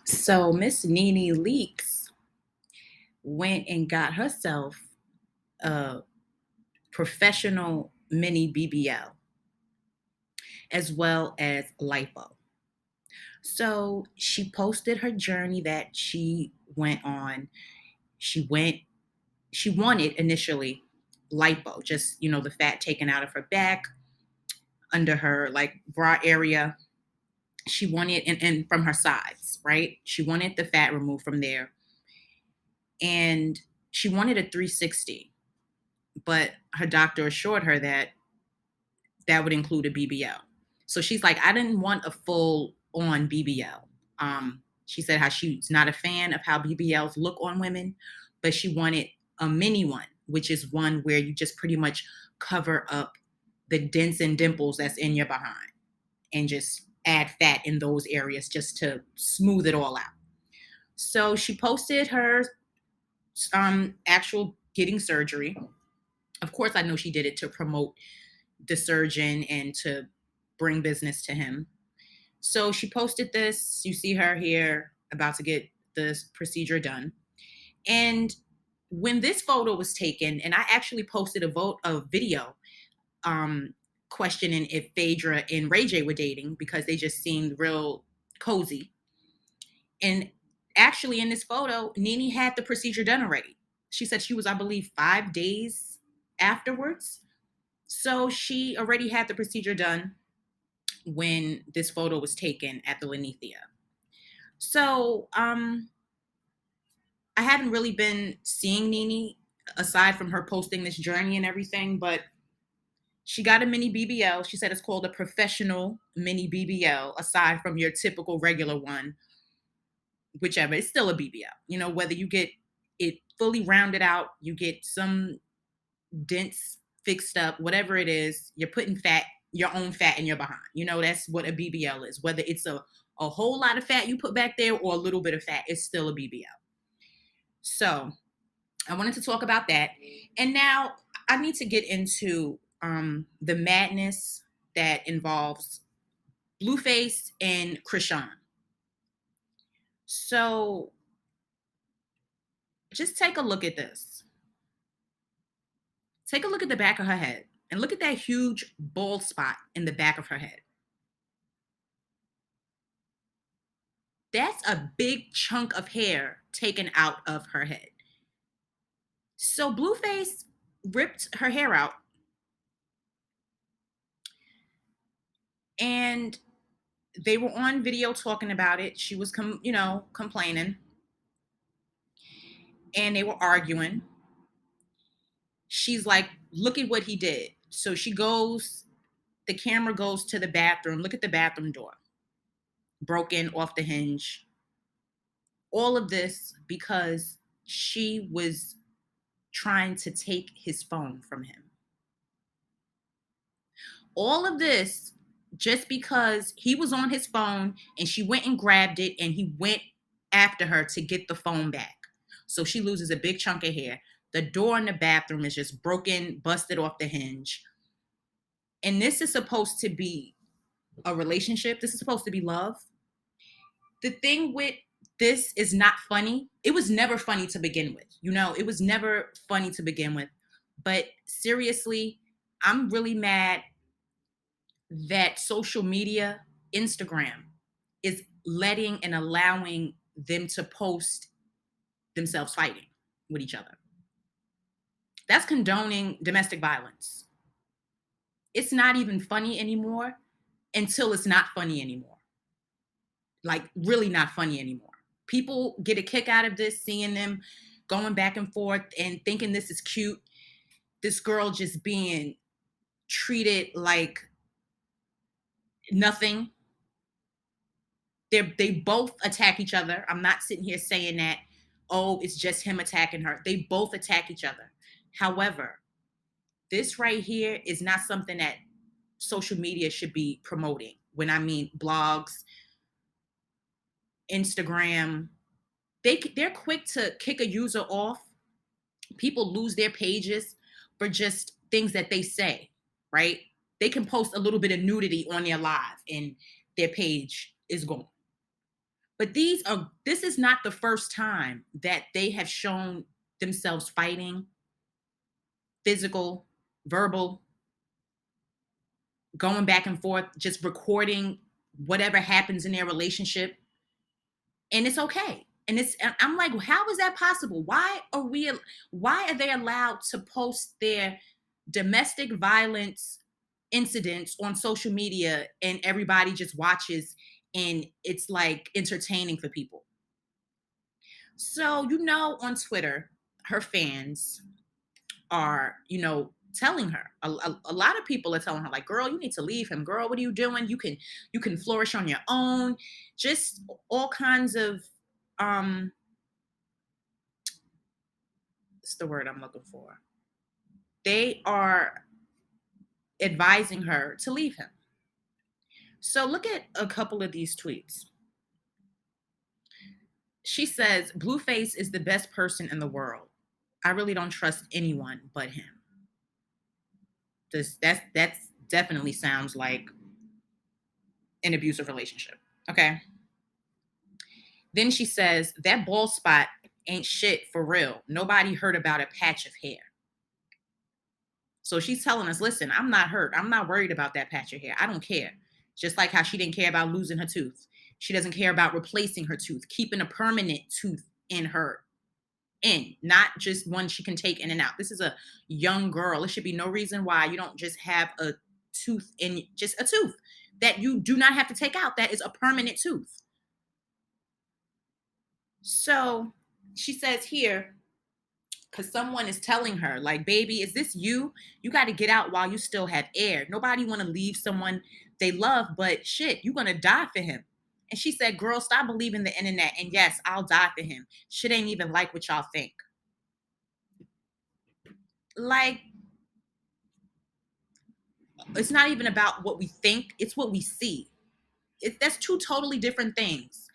So Miss Nene Leaks went and got herself a professional mini BBL as well as lipo. So she posted her journey that she went on. She went, she wanted initially lipo, just the fat taken out of her back, under her like bra area. She wanted and from her sides, right? She wanted the fat removed from there. And she wanted a 360, but her doctor assured her that that would include a BBL. So she's like, I didn't want a full on BBL. She said how she's not a fan of how BBLs look on women, but she wanted a mini one, which is one where you just pretty much cover up the dents and dimples that's in your behind and just add fat in those areas just to smooth it all out. So she posted her actual getting surgery. Of course, I know she did it to promote the surgeon and to bring business to him. So she posted this. You see her here about to get this procedure done. And when this photo was taken, and I actually posted a video um, questioning if Phaedra and Ray J were dating because they just seemed real cozy. And actually, in this photo, Nene had the procedure done already. She said she was, I believe, 5 days afterwards. So she already had the procedure done when this photo was taken at the Lenithia. So I haven't really been seeing Nene aside from her posting this journey and everything, but she got a mini BBL. She said it's called a professional mini BBL, aside from your typical regular one, whichever. It's still a BBL. Whether you get it fully rounded out, you get some dents fixed up, whatever it is, you're putting your own fat in your behind. That's what a BBL is. Whether it's a whole lot of fat you put back there or a little bit of fat, it's still a BBL. So I wanted to talk about that. And now I need to get into the madness that involves Blueface and Chrisean. So just take a look at this. Take a look at the back of her head and look at that huge bald spot in the back of her head. That's a big chunk of hair taken out of her head. So Blueface ripped her hair out and they were on video talking about it. She was complaining and they were arguing. She's like, look at what he did. So the camera goes to the bathroom. Look at the bathroom door. Broken off the hinge. All of this because she was trying to take his phone from him. All of this just because he was on his phone and she went and grabbed it and he went after her to get the phone back. So she loses a big chunk of hair. The door in the bathroom is just broken, busted off the hinge. And this is supposed to be a relationship. This is supposed to be love. The thing with this is not funny. It was never funny to begin with. It was never funny to begin with. But seriously, I'm really mad that social media, Instagram, is letting and allowing them to post themselves fighting with each other. That's condoning domestic violence. It's not even funny anymore until it's not funny anymore. Like, really not funny anymore. People get a kick out of this, seeing them going back and forth and thinking this is cute. This girl just being treated like nothing. They both attack each other. I'm not sitting here saying that, oh, it's just him attacking her. They both attack each other. However, this right here is not something that social media should be promoting. When I mean blogs, Instagram, they're quick to kick a user off. People lose their pages for just things that they say, right? They can post a little bit of nudity on their live and their page is gone. But this is not the first time that they have shown themselves fighting, physical, verbal, going back and forth, just recording whatever happens in their relationship, and it's okay. And I'm like, how is that possible? Why are they allowed to post their domestic violence incidents on social media and everybody just watches and it's like entertaining for people? So, on Twitter, her fans are, telling her. A lot of people are telling her, like, girl, you need to leave him. Girl, what are you doing? You can flourish on your own. Just all kinds of what's the word I'm looking for? They are advising her to leave him. So look at a couple of these tweets. She says, Blueface is the best person in the world. I really don't trust anyone but him. That's definitely sounds like an abusive relationship. Okay. Then she says, that bald spot ain't shit for real. Nobody heard about a patch of hair. So she's telling us, listen, I'm not hurt. I'm not worried about that patch of hair. I don't care. Just like how she didn't care about losing her tooth. She doesn't care about replacing her tooth, keeping a permanent tooth not just one she can take in and out. This is a young girl. There should be no reason why you don't just have a tooth just a tooth that you do not have to take out. That is a permanent tooth. So she says here, because someone is telling her, like, baby, is this you? You got to get out while you still have air. Nobody want to leave someone they love, but shit, you're going to die for him. And she said, girl, stop believing the internet. And yes, I'll die for him. Shit ain't even like what y'all think. Like, it's not even about what we think. It's what we see. That's two totally different things.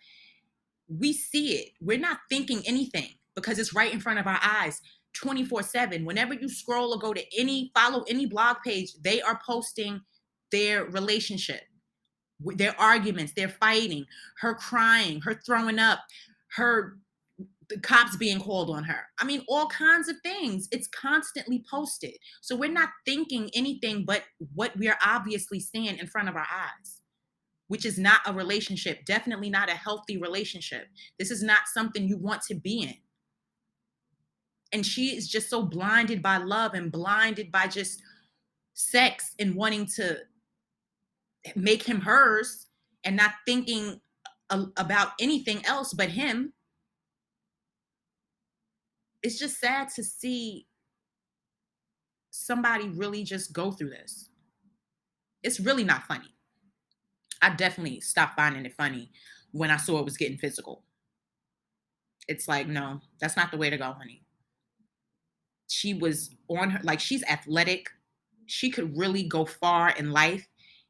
We see it. We're not thinking anything because it's right in front of our eyes 24/7. Whenever you scroll or go to follow any blog page, they are posting their relationship, their arguments, their fighting, her crying, her throwing up, the cops being called on her. I mean, all kinds of things. It's constantly posted. So we're not thinking anything but what we are obviously seeing in front of our eyes, which is not a relationship, definitely not a healthy relationship. This is not something you want to be in. And she is just so blinded by love and blinded by just sex and wanting to make him hers and not thinking about anything else but him. It's just sad to see somebody really just go through this. It's really not funny. I definitely stopped finding it funny when I saw it was getting physical. It's like, no, that's not the way to go, honey. She was on her, like, she's athletic. She could really go far in life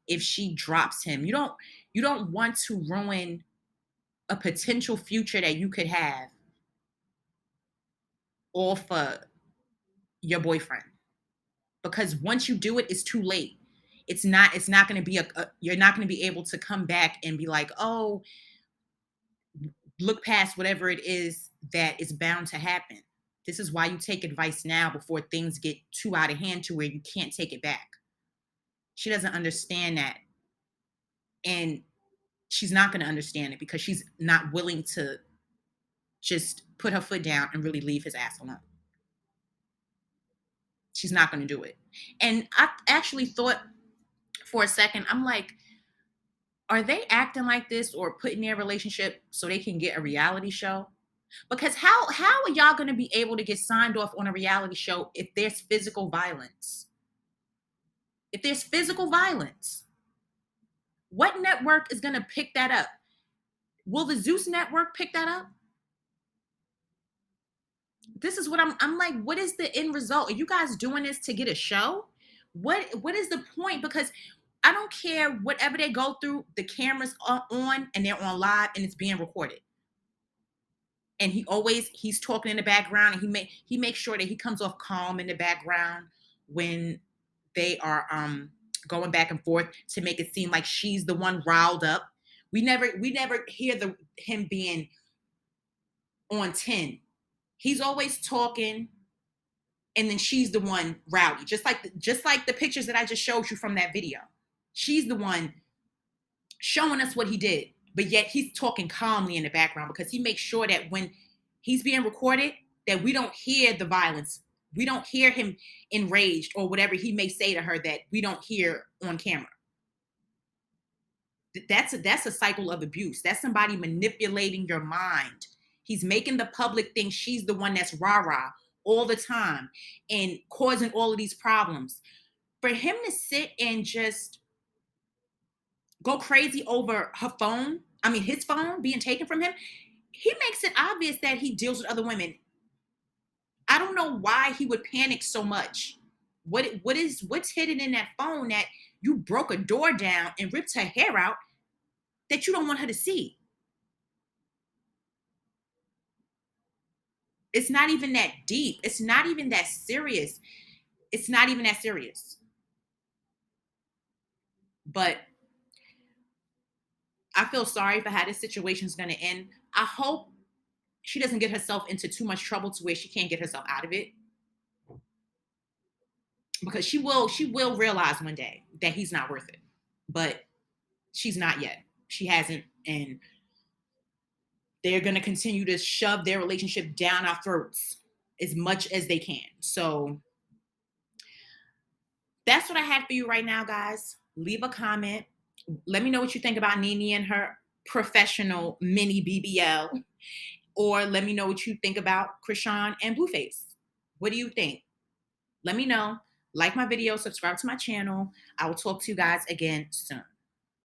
if she drops him. You don't want to ruin a potential future that you could have all for your boyfriend. Because once you do it, it's too late. It's not going to be you're not going to be able to come back and be like, oh, look past whatever it is that is bound to happen. This is why you take advice now before things get too out of hand to where you can't take it back. She doesn't understand that. And she's not going to understand it because she's not willing to just put her foot down and really leave his ass alone. She's not going to do it. And I actually thought for a second, I'm like, are they acting like this or putting their relationship so they can get a reality show? Because how are y'all going to be able to get signed off on a reality show if there's physical violence? If there's physical violence, what network is going to pick that up? Will the Zeus network pick that up? This is what I'm like, what is the end result? Are you guys doing this to get a show? What is the point? Because I don't care whatever they go through, the cameras are on and they're on live and it's being recorded. And he's talking in the background and he makes sure that he comes off calm in the background when they are going back and forth to make it seem like she's the one riled up, We never hear him being on 10. He's always talking, and then she's the one rowdy. Just like the pictures that I just showed you from that video. She's the one showing us what he did, but yet he's talking calmly in the background because he makes sure that when he's being recorded, that we don't hear the violence. We don't hear him enraged or whatever he may say to her that we don't hear on camera. That's a cycle of abuse. That's somebody manipulating your mind. He's making the public think she's the one that's rah-rah all the time and causing all of these problems. For him to sit and just go crazy over her phone, I mean his phone being taken from him, he makes it obvious that he deals with other women. I don't know why he would panic so much. What's hidden in that phone that you broke a door down and ripped her hair out that you don't want her to see? It's not even that deep. It's not even that serious. It's not even that serious. But I feel sorry for how this situation is going to end. I hope she doesn't get herself into too much trouble to where she can't get herself out of it, because she will realize one day that he's not worth it. But she's not yet. She hasn't, and they're going to continue to shove their relationship down our throats as much as they can. So that's what I had for you right now, guys. Leave a comment. Let me know what you think about Nene and her professional mini BBL, or let me know what you think about Chrisean and Blueface. What do you think? Let me know. Like my video, subscribe to my channel. I will talk to you guys again soon.